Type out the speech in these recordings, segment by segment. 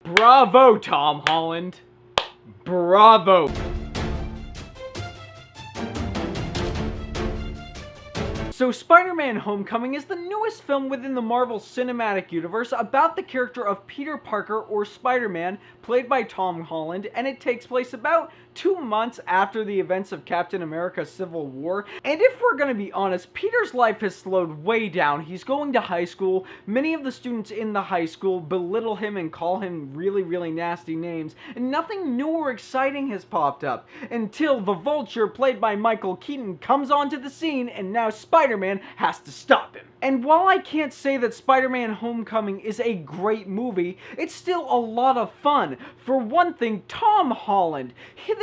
Bravo, Tom Holland. Bravo. So Spider-Man Homecoming is the newest film within the Marvel Cinematic Universe about the character of Peter Parker, or Spider-Man, played by Tom Holland, and it takes place about 2 months after the events of Captain America Civil War. And if we're gonna be honest, Peter's life has slowed way down. He's going to high school. Many of the students in the high school belittle him and call him really nasty names, and nothing new or exciting has popped up until the Vulture, played by Michael Keaton, comes onto the scene, and now Spider-Man has to stop him. And while I can't say that Spider-Man Homecoming is a great movie, it's still a lot of fun. For one thing, Tom Holland,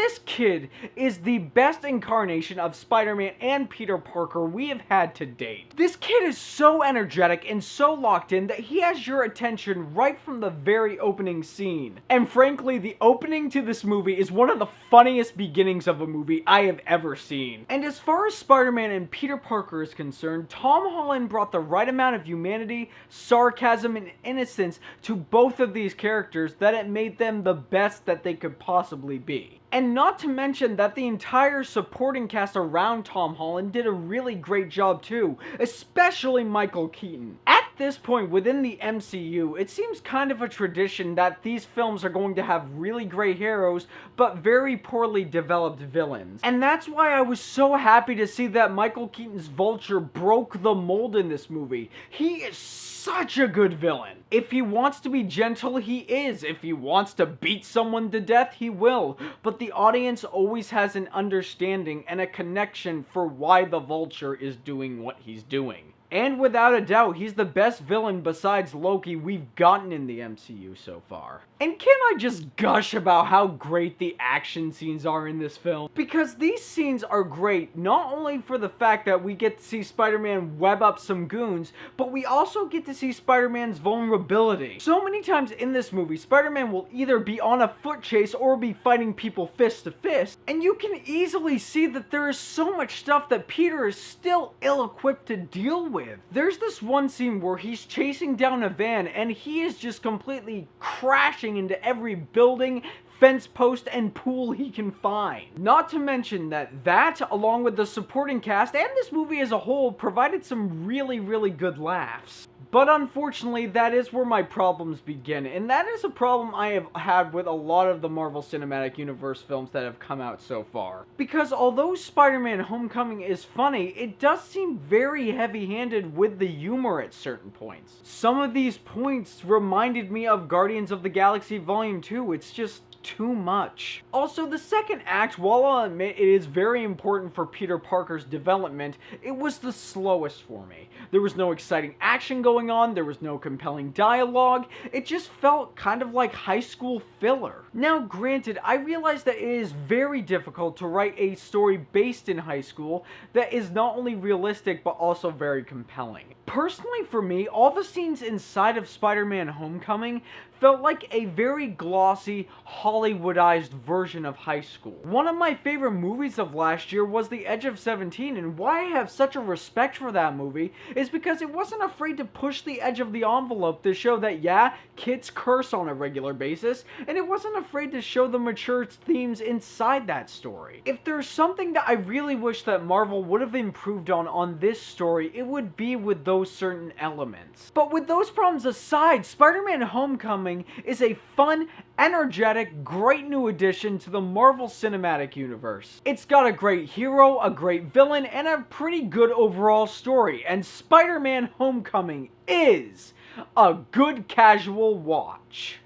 this kid is the best incarnation of Spider-Man and Peter Parker we have had to date. This kid is so energetic and so locked in that he has your attention right from the very opening scene. And frankly, the opening to this movie is one of the funniest beginnings of a movie I have ever seen. And as far as Spider-Man and Peter Parker is concerned, Tom Holland brought the right amount of humanity, sarcasm, and innocence to both of these characters that it made them the best that they could possibly be. And not to mention that the entire supporting cast around Tom Holland did a really great job too, especially Michael Keaton. At this point within the MCU, it seems kind of a tradition that these films are going to have really great heroes, but very poorly developed villains. And that's why I was so happy to see that Michael Keaton's Vulture broke the mold in this movie. He is such a good villain. If he wants to be gentle, he is. If he wants to beat someone to death, he will. But the audience always has an understanding and a connection for why the Vulture is doing what he's doing. And without a doubt, he's the best villain besides Loki we've gotten in the MCU so far. And can I just gush about how great the action scenes are in this film? Because these scenes are great, not only for the fact that we get to see Spider-Man web up some goons, but we also get to see Spider-Man's vulnerability. So many times in this movie, Spider-Man will either be on a foot chase or be fighting people fist to fist, and you can easily see that there is so much stuff that Peter is still ill-equipped to deal with. There's this one scene where he's chasing down a van and he is just completely crashing into every building, fence post, and pool he can find. Not to mention that, along with the supporting cast and this movie as a whole, provided some really good laughs. But unfortunately, that is where my problems begin, and that is a problem I have had with a lot of the Marvel Cinematic Universe films that have come out so far. Because although Spider-Man Homecoming is funny, it does seem very heavy-handed with the humor at certain points. Some of these points reminded me of Guardians of the Galaxy Volume 2, it's just too much. Also, the second act, while I'll admit it is very important for Peter Parker's development, it was the slowest for me. There was no exciting action going on, there was no compelling dialogue, it just felt kind of like high school filler. Now granted, I realize that it is very difficult to write a story based in high school that is not only realistic but also very compelling. Personally for me, all the scenes inside of Spider-Man Homecoming felt like a very glossy, Hollywoodized version of high school. One of my favorite movies of last year was The Edge of 17, and why I have such a respect for that movie is because it wasn't afraid to push the edge of the envelope to show that, yeah, kids curse on a regular basis, and it wasn't afraid to show the mature themes inside that story. If there's something that I really wish that Marvel would have improved on this story, it would be with those certain elements. But with those problems aside, Spider-Man Homecoming is a fun, energetic, great new addition to the Marvel Cinematic Universe. It's got a great hero, a great villain, and a pretty good overall story, and Spider-Man Homecoming is a good casual watch.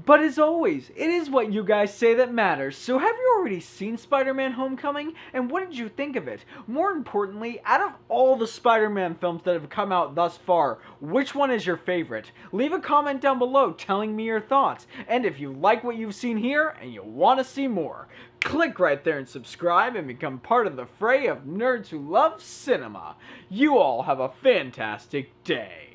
But as always, it is what you guys say that matters, so have you already seen Spider-Man Homecoming, and what did you think of it? More importantly, out of all the Spider-Man films that have come out thus far, which one is your favorite? Leave a comment down below telling me your thoughts, and if you like what you've seen here and you want to see more, click right there and subscribe and become part of the fray of nerds who love cinema. You all have a fantastic day.